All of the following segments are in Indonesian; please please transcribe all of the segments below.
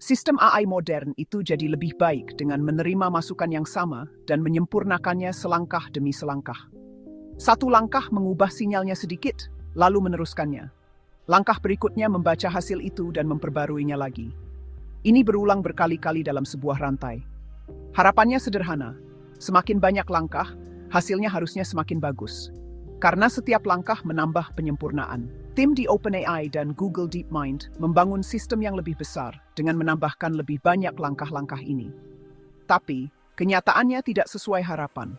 Sistem AI modern itu jadi lebih baik dengan menerima masukan yang sama dan menyempurnakannya selangkah demi selangkah. Satu langkah mengubah sinyalnya sedikit, lalu meneruskannya. Langkah berikutnya membaca hasil itu dan memperbaruinya lagi. Ini berulang berkali-kali dalam sebuah rantai. Harapannya sederhana, semakin banyak langkah, hasilnya harusnya semakin bagus. Karena setiap langkah menambah penyempurnaan. Tim di OpenAI dan Google DeepMind membangun sistem yang lebih besar dengan menambahkan lebih banyak langkah-langkah ini. Tapi, kenyataannya tidak sesuai harapan.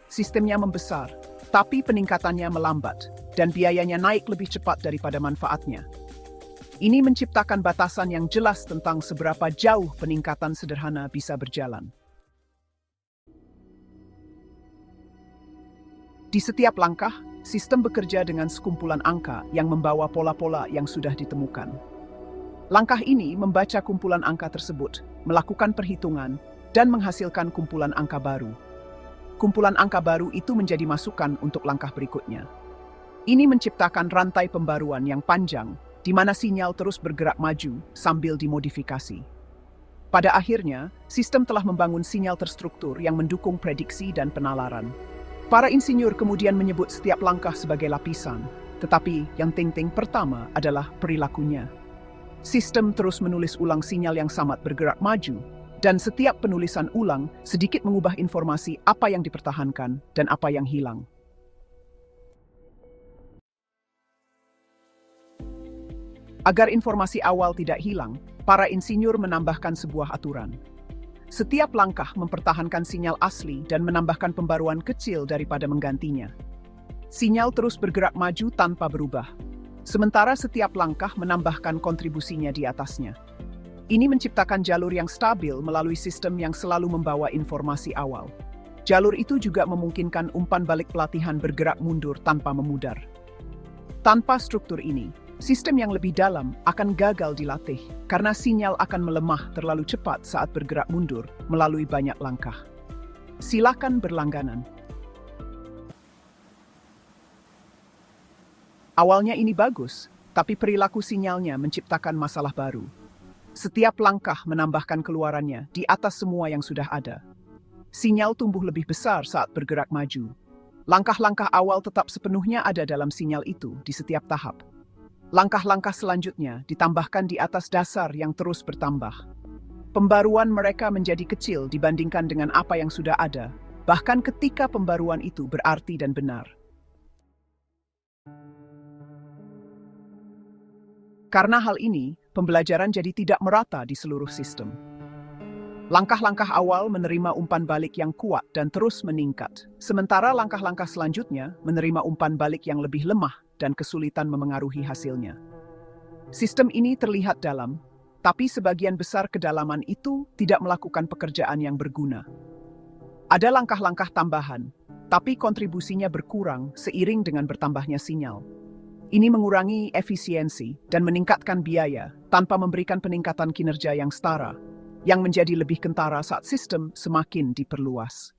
Sistemnya membesar, tapi peningkatannya melambat, dan biayanya naik lebih cepat daripada manfaatnya. Ini menciptakan batasan yang jelas tentang seberapa jauh peningkatan sederhana bisa berjalan. Di setiap langkah, sistem bekerja dengan sekumpulan angka yang membawa pola-pola yang sudah ditemukan. Langkah ini membaca kumpulan angka tersebut, melakukan perhitungan, dan menghasilkan kumpulan angka baru. Kumpulan angka baru itu menjadi masukan untuk langkah berikutnya. Ini menciptakan rantai pembaruan yang panjang, di mana sinyal terus bergerak maju sambil dimodifikasi. Pada akhirnya, sistem telah membangun sinyal terstruktur yang mendukung prediksi dan penalaran. Para insinyur kemudian menyebut setiap langkah sebagai lapisan, tetapi yang penting pertama adalah perilakunya. Sistem terus menulis ulang sinyal yang sangat bergerak maju, dan setiap penulisan ulang sedikit mengubah informasi apa yang dipertahankan dan apa yang hilang. Agar informasi awal tidak hilang, para insinyur menambahkan sebuah aturan. Setiap langkah mempertahankan sinyal asli dan menambahkan pembaruan kecil daripada menggantinya. Sinyal terus bergerak maju tanpa berubah, sementara setiap langkah menambahkan kontribusinya di atasnya. Ini menciptakan jalur yang stabil melalui sistem yang selalu membawa informasi awal. Jalur itu juga memungkinkan umpan balik pelatihan bergerak mundur tanpa memudar. Tanpa struktur ini, sistem yang lebih dalam akan gagal dilatih karena sinyal akan melemah terlalu cepat saat bergerak mundur melalui banyak langkah. Silakan berlangganan. Awalnya ini bagus, tapi perilaku sinyalnya menciptakan masalah baru. Setiap langkah menambahkan keluarannya di atas semua yang sudah ada. Sinyal tumbuh lebih besar saat bergerak maju. Langkah-langkah awal tetap sepenuhnya ada dalam sinyal itu di setiap tahap. Langkah-langkah selanjutnya ditambahkan di atas dasar yang terus bertambah. Pembaruan mereka menjadi kecil dibandingkan dengan apa yang sudah ada, bahkan ketika pembaruan itu berarti dan benar. Karena hal ini, pembelajaran jadi tidak merata di seluruh sistem. Langkah-langkah awal menerima umpan balik yang kuat dan terus meningkat, sementara langkah-langkah selanjutnya menerima umpan balik yang lebih lemah dan kesulitan memengaruhi hasilnya. Sistem ini terlihat dalam, tapi sebagian besar kedalaman itu tidak melakukan pekerjaan yang berguna. Ada langkah-langkah tambahan, tapi kontribusinya berkurang seiring dengan bertambahnya sinyal. Ini mengurangi efisiensi dan meningkatkan biaya tanpa memberikan peningkatan kinerja yang setara, yang menjadi lebih kentara saat sistem semakin diperluas.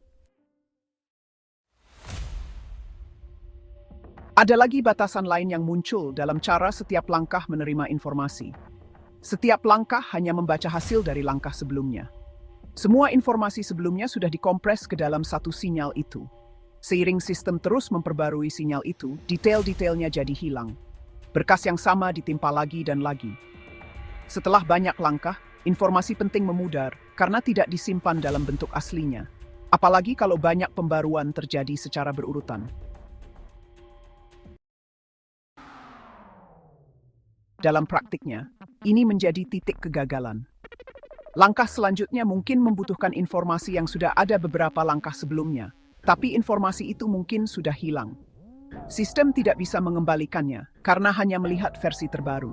Ada lagi batasan lain yang muncul dalam cara setiap langkah menerima informasi. Setiap langkah hanya membaca hasil dari langkah sebelumnya. Semua informasi sebelumnya sudah dikompres ke dalam satu sinyal itu. Seiring sistem terus memperbarui sinyal itu, detail-detailnya jadi hilang. Berkas yang sama ditimpa lagi dan lagi. Setelah banyak langkah, informasi penting memudar karena tidak disimpan dalam bentuk aslinya. Apalagi kalau banyak pembaruan terjadi secara berurutan. Dalam praktiknya, ini menjadi titik kegagalan. Langkah selanjutnya mungkin membutuhkan informasi yang sudah ada beberapa langkah sebelumnya, tapi informasi itu mungkin sudah hilang. Sistem tidak bisa mengembalikannya karena hanya melihat versi terbaru.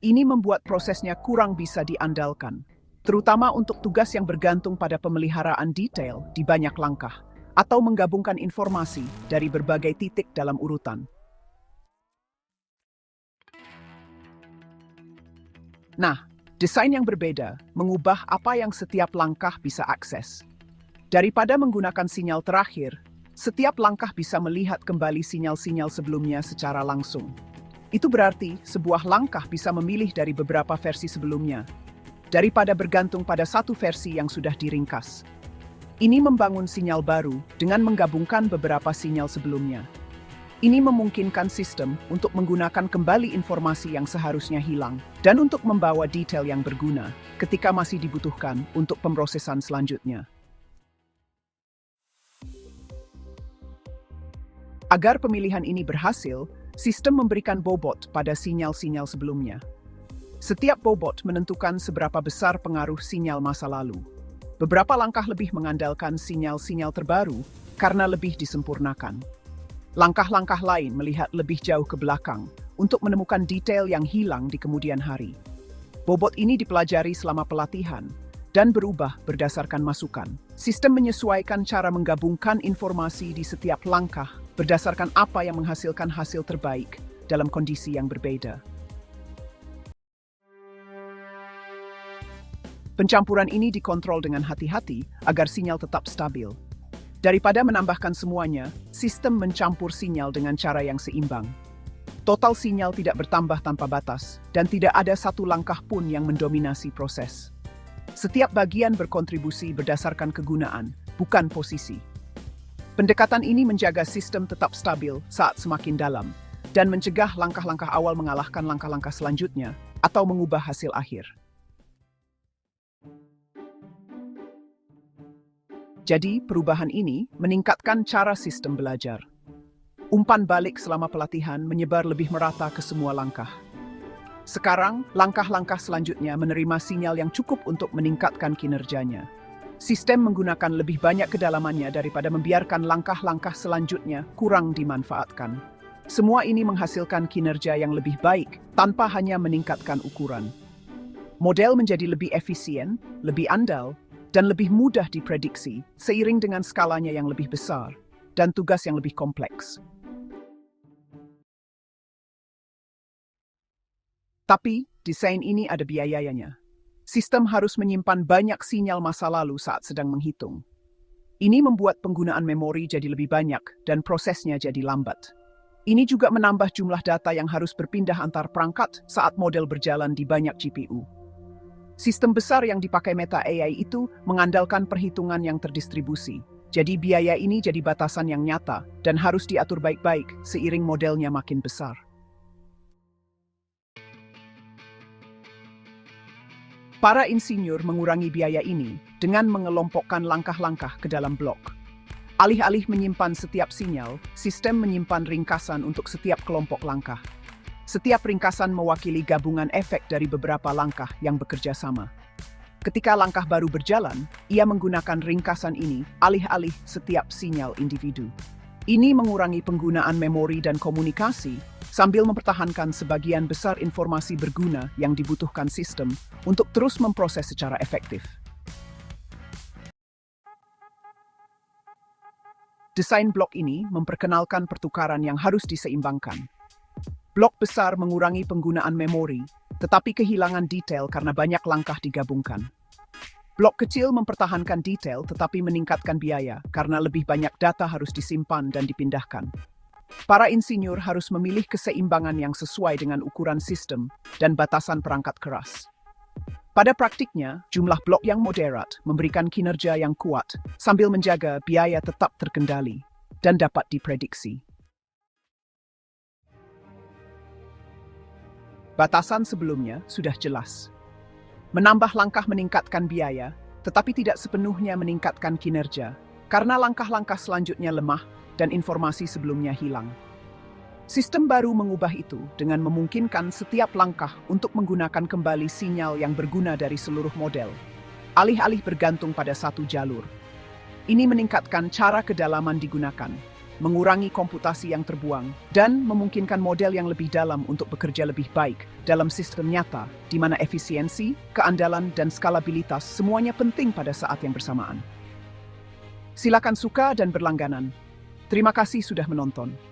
Ini membuat prosesnya kurang bisa diandalkan, terutama untuk tugas yang bergantung pada pemeliharaan detail di banyak langkah, atau menggabungkan informasi dari berbagai titik dalam urutan. Nah, desain yang berbeda mengubah apa yang setiap langkah bisa akses. Daripada menggunakan sinyal terakhir, setiap langkah bisa melihat kembali sinyal-sinyal sebelumnya secara langsung. Itu berarti sebuah langkah bisa memilih dari beberapa versi sebelumnya. daripada bergantung pada satu versi yang sudah diringkas. Ini membangun sinyal baru dengan menggabungkan beberapa sinyal sebelumnya. Ini memungkinkan sistem untuk menggunakan kembali informasi yang seharusnya hilang dan untuk membawa detail yang berguna ketika masih dibutuhkan untuk pemrosesan selanjutnya. Agar pemilihan ini berhasil, sistem memberikan bobot pada sinyal-sinyal sebelumnya. Setiap bobot menentukan seberapa besar pengaruh sinyal masa lalu. Beberapa langkah lebih mengandalkan sinyal-sinyal terbaru karena lebih disempurnakan. Langkah-langkah lain melihat lebih jauh ke belakang untuk menemukan detail yang hilang di kemudian hari. Bobot ini dipelajari selama pelatihan dan berubah berdasarkan masukan. Sistem menyesuaikan cara menggabungkan informasi di setiap langkah berdasarkan apa yang menghasilkan hasil terbaik dalam kondisi yang berbeda. Pencampuran ini dikontrol dengan hati-hati agar sinyal tetap stabil. Daripada menambahkan semuanya, sistem mencampur sinyal dengan cara yang seimbang. Total sinyal tidak bertambah tanpa batas, dan tidak ada satu langkah pun yang mendominasi proses. Setiap bagian berkontribusi berdasarkan kegunaan, bukan posisi. Pendekatan ini menjaga sistem tetap stabil saat semakin dalam, dan mencegah langkah-langkah awal mengalahkan langkah-langkah selanjutnya atau mengubah hasil akhir. Jadi, perubahan ini meningkatkan cara sistem belajar. Umpan balik selama pelatihan menyebar lebih merata ke semua langkah. Sekarang, langkah-langkah selanjutnya menerima sinyal yang cukup untuk meningkatkan kinerjanya. Sistem menggunakan lebih banyak kedalamannya daripada membiarkan langkah-langkah selanjutnya kurang dimanfaatkan. Semua ini menghasilkan kinerja yang lebih baik tanpa hanya meningkatkan ukuran. Model menjadi lebih efisien, lebih andal, dan lebih mudah diprediksi seiring dengan skalanya yang lebih besar dan tugas yang lebih kompleks. Tapi, desain ini ada biayanya. Sistem harus menyimpan banyak sinyal masa lalu saat sedang menghitung. Ini membuat penggunaan memori jadi lebih banyak dan prosesnya jadi lambat. Ini juga menambah jumlah data yang harus berpindah antar perangkat saat model berjalan di banyak GPU. Sistem besar yang dipakai Meta AI itu mengandalkan perhitungan yang terdistribusi. Jadi biaya ini jadi batasan yang nyata dan harus diatur baik-baik seiring modelnya makin besar. Para insinyur mengurangi biaya ini dengan mengelompokkan langkah-langkah ke dalam blok. Alih-alih menyimpan setiap sinyal, sistem menyimpan ringkasan untuk setiap kelompok langkah. Setiap ringkasan mewakili gabungan efek dari beberapa langkah yang bekerja sama. Ketika langkah baru berjalan, ia menggunakan ringkasan ini alih-alih setiap sinyal individu. Ini mengurangi penggunaan memori dan komunikasi, sambil mempertahankan sebagian besar informasi berguna yang dibutuhkan sistem untuk terus memproses secara efektif. Desain blok ini memperkenalkan pertukaran yang harus diseimbangkan. Blok besar mengurangi penggunaan memori, tetapi kehilangan detail karena banyak langkah digabungkan. Blok kecil mempertahankan detail tetapi meningkatkan biaya karena lebih banyak data harus disimpan dan dipindahkan. Para insinyur harus memilih keseimbangan yang sesuai dengan ukuran sistem dan batasan perangkat keras. Pada praktiknya, jumlah blok yang moderat memberikan kinerja yang kuat sambil menjaga biaya tetap terkendali dan dapat diprediksi. Batasan sebelumnya sudah jelas. Menambah langkah meningkatkan biaya, tetapi tidak sepenuhnya meningkatkan kinerja, karena langkah-langkah selanjutnya lemah dan informasi sebelumnya hilang. Sistem baru mengubah itu dengan memungkinkan setiap langkah untuk menggunakan kembali sinyal yang berguna dari seluruh model, alih-alih bergantung pada satu jalur. Ini meningkatkan cara kedalaman digunakan, mengurangi komputasi yang terbuang, dan memungkinkan model yang lebih dalam untuk bekerja lebih baik dalam sistem nyata, di mana efisiensi, keandalan, dan skalabilitas semuanya penting pada saat yang bersamaan. Silakan suka dan berlangganan. Terima kasih sudah menonton.